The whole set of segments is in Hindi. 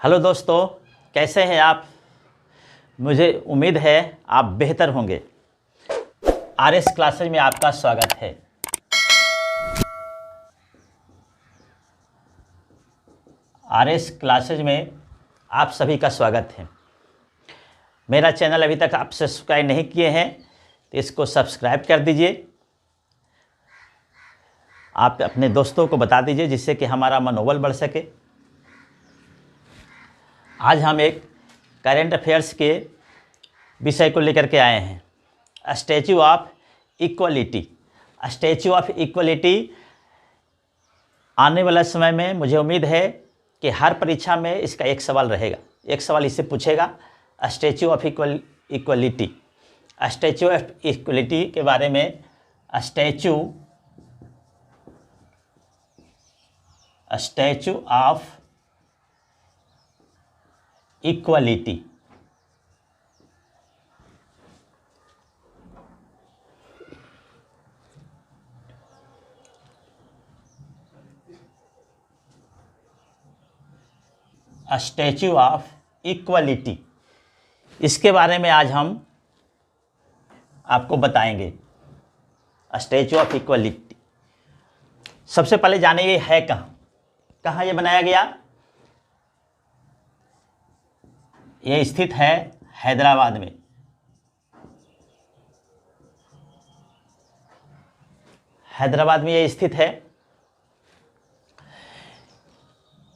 हेलो दोस्तों, कैसे हैं आप। मुझे उम्मीद है आप बेहतर होंगे। आरएस क्लासेज में आपका स्वागत है। आरएस क्लासेज में आप सभी का स्वागत है। मेरा चैनल अभी तक आप सब्सक्राइब नहीं किए हैं तो इसको सब्सक्राइब कर दीजिए। आप अपने दोस्तों को बता दीजिए जिससे कि हमारा मनोबल बढ़ सके। आज हम एक करेंट अफेयर्स के विषय को लेकर के आए हैं, statue of equality. Statue of equality आने वाला समय में मुझे उम्मीद है कि हर परीक्षा में इसका एक सवाल रहेगा। एक सवाल इससे पूछेगा, statue of equality. Statue of equality के बारे में, statue of equality. Statue of equality, इसके बारे में आज हम आपको बताएंगे। स्टैचू ऑफ इक्वलिटी सबसे पहले जाने ये है कहाँ ये बनाया गया। ये स्थित है हैदराबाद में। हैदराबाद में ये स्थित है।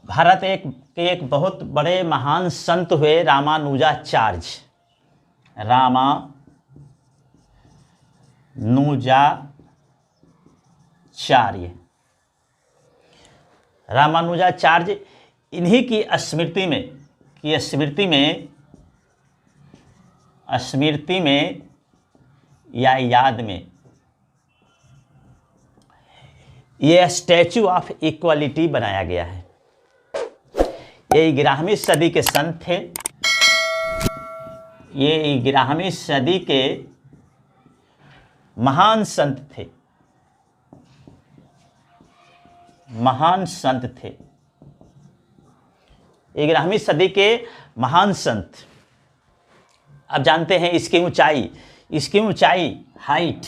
भारत के एक बहुत बड़े महान संत हुए रामानुजाचार्य। इन्हीं की स्मृति में या याद में ये स्टैचू ऑफ इक्वलिटी बनाया गया है। ये 11वीं सदी के संत थे। ये 11वीं सदी के महान संत थे। 11वीं सदी के महान संत। अब जानते हैं इसकी ऊंचाई हाइट।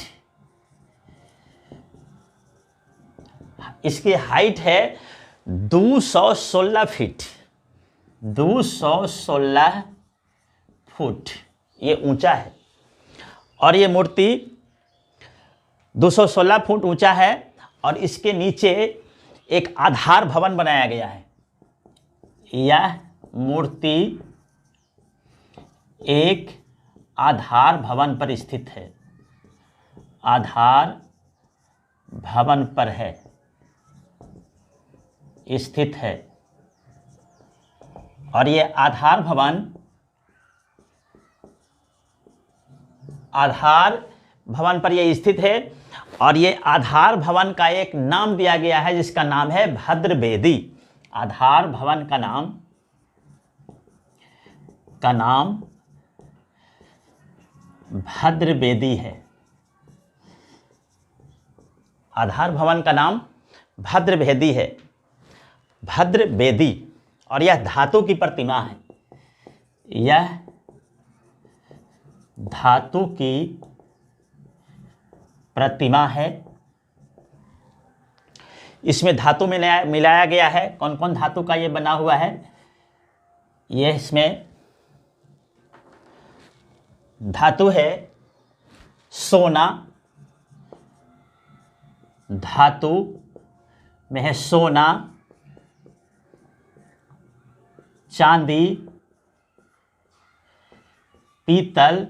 इसकी हाइट है 216 फीट। 216 फुट ये ऊंचा है। और ये मूर्ति 216 फुट ऊंचा है। और इसके नीचे एक आधार भवन बनाया गया है। यह मूर्ति एक आधार भवन पर स्थित है। आधार भवन पर स्थित है। और ये आधार भवन पर ये स्थित है। और ये आधार भवन का एक नाम दिया गया है जिसका नाम है भद्र बेदी। आधार भवन का नाम भद्र बेदी है। आधार भवन का नाम भद्र बेदी है। भद्र बेदी। और यह धातु की प्रतिमा है। यह धातु की प्रतिमा है। इसमें धातु मिलाया गया है। कौन कौन धातु का ये बना हुआ है। यह इसमें धातु है सोना। धातु में है सोना, चांदी, पीतल।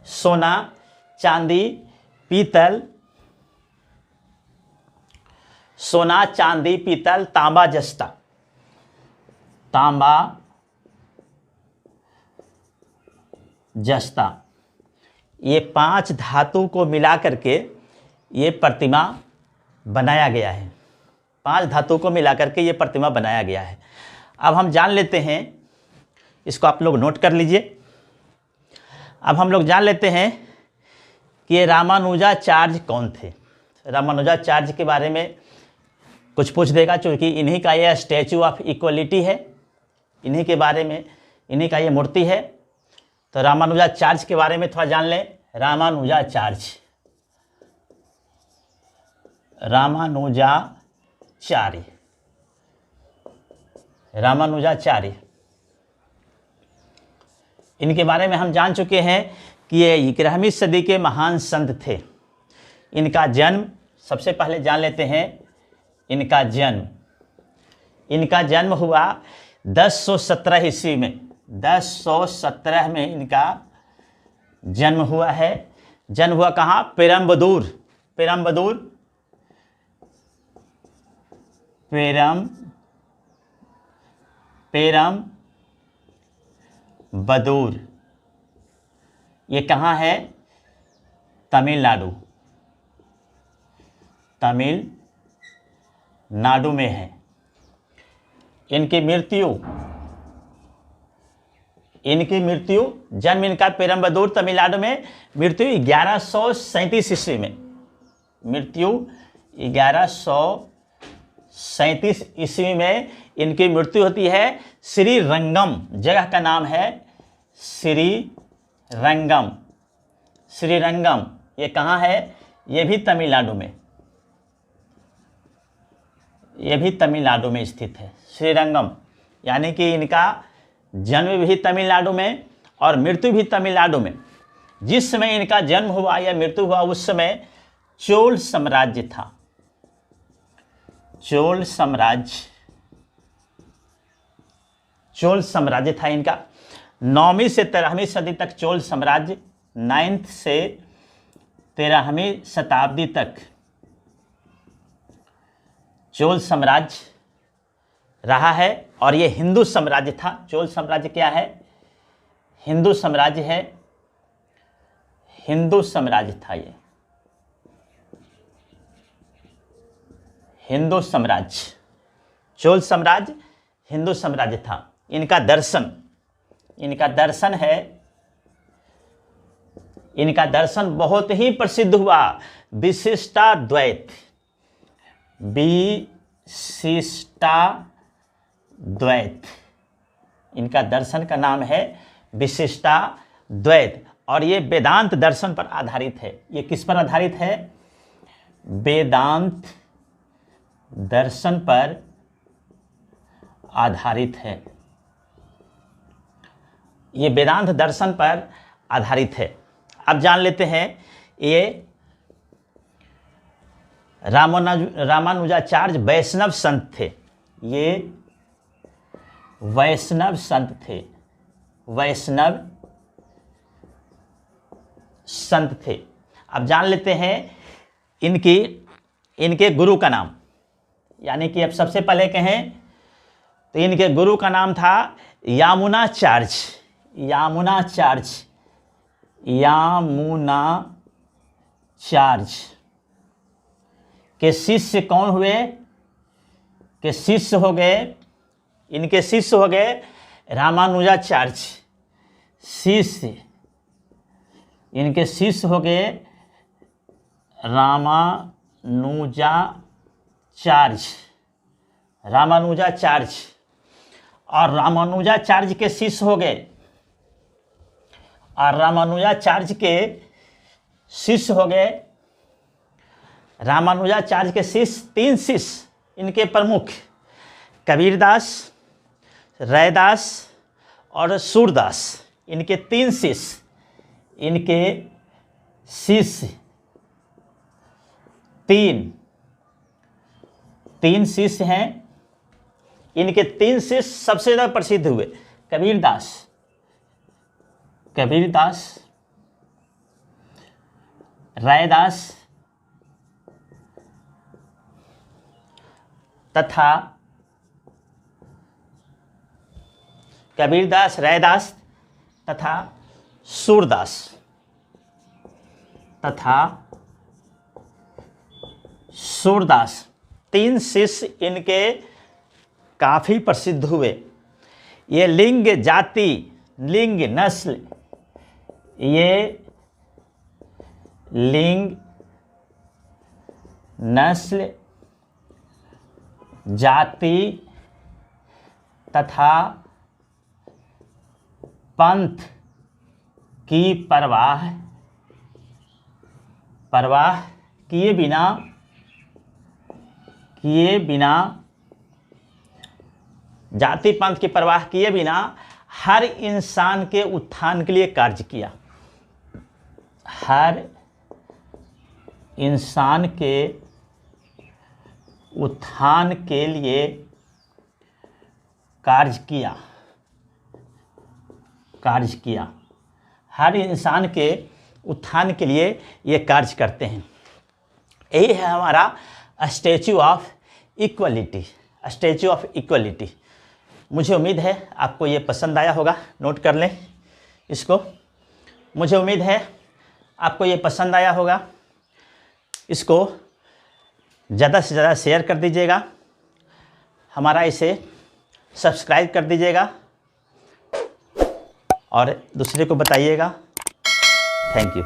सोना, चांदी, पीतल। सोना, चांदी, पीतल, तांबा, जस्ता। ये 5 धातु को मिला करके ये प्रतिमा बनाया गया है। 5 धातु को मिला करके ये प्रतिमा बनाया गया है। अब हम जान लेते हैं, इसको आप लोग नोट कर लीजिए। अब हम लोग जान लेते हैं कि ये रामानुजाचार्य कौन थे। रामानुजाचार्य के बारे में कुछ पूछ देगा, चूँकि इन्हीं का यह स्टैचू ऑफ इक्वलिटी है, इन्हीं के बारे में, इन्हीं का ये मूर्ति है। तो रामानुजाचार्य के बारे में थोड़ा जान लें। रामानुजाचार्य, रामानुजाचार्य, रामानुजाचार्य, इनके बारे में हम जान चुके हैं कि ये 11वीं सदी के महान संत थे। इनका जन्म सबसे पहले जान लेते हैं। इनका जन्म हुआ 1017 ईस्वी में, 1017 में इनका जन्म हुआ है। जन्म हुआ कहाँ? पेरम्बदूर, पेरम्बदूर, ये कहाँ है? तमिलनाडु में है। इनकी मृत्यु, जन्म इनका पेरम्बदूर तमिलनाडु में, मृत्यु 1137 ईस्वी में, मृत्यु 1137 ईस्वी में इनकी मृत्यु होती है। श्रीरंगम, जगह का नाम है श्रीरंगम, ये कहाँ है? ये भी तमिलनाडु में स्थित है, श्रीरंगम। यानी कि इनका जन्म भी तमिलनाडु में और मृत्यु भी तमिलनाडु में। जिस समय इनका जन्म हुआ या मृत्यु हुआ उस समय चोल साम्राज्य था, चोल साम्राज्य था इनका। 9वीं से 13वीं सदी तक चोल साम्राज्य, 9th से 13वीं शताब्दी तक चोल साम्राज्य रहा है। और ये हिंदू साम्राज्य था। चोल साम्राज्य क्या है? हिंदू साम्राज्य है, हिंदू साम्राज्य था ये, हिंदू साम्राज्य, चोल साम्राज्य हिंदू साम्राज्य था। इनका दर्शन बहुत ही प्रसिद्ध हुआ, विशिष्टाद्वैत, इनका दर्शन का नाम है विशिष्टाद्वैत। और ये वेदांत दर्शन पर आधारित है। ये किस पर आधारित है? वेदांत दर्शन पर आधारित है। ये वेदांत दर्शन पर आधारित है। अब जान लेते हैं, ये रामानुजाचार्य वैष्णव संत थे। ये वैष्णव संत थे, अब जान लेते हैं इनके गुरु का नाम। यानी कि अब सबसे पहले कहें तो इनके गुरु का नाम था यामुनाचार्य के शिष्य कौन हुए? के शिष्य हो गए, इनके शिष्य हो गए रामानुजाचार्य। इनके शिष्य हो गए रामानुजाचार्य। और रामानुजाचार्य के शिष्य हो गए, और रामानुजाचार्य के शिष्य हो गए, रामानुजाचार्य के शिष्य 3 शिष्य इनके प्रमुख, कबीरदास, रैदास और सूरदास। इनके 3 शिष्य, तीन शिष्य हैं। इनके 3 शिष्य सबसे ज़्यादा प्रसिद्ध हुए। कबीरदास, रैदास तथा सूरदास 3 शिष्य इनके काफ़ी प्रसिद्ध हुए। ये लिंग, जाति, लिंग, नस्ल, ये लिंग, नस्ल जाति तथा पंथ की परवाह किए बिना जाति पंथ की परवाह किए बिना हर इंसान के उत्थान के लिए कार्य किया। हर इंसान के उत्थान के लिए कार्य किया। हर इंसान के उत्थान के लिए ये कार्य करते हैं। यही है हमारा स्टैच्यू ऑफ इक्वलिटी। मुझे उम्मीद है आपको ये पसंद आया होगा, नोट कर लें इसको। मुझे उम्मीद है आपको ये पसंद आया होगा। इसको ज़्यादा से ज़्यादा शेयर कर दीजिएगा, हमारा इसे सब्सक्राइब कर दीजिएगा और दूसरे को बताइएगा। Thank you.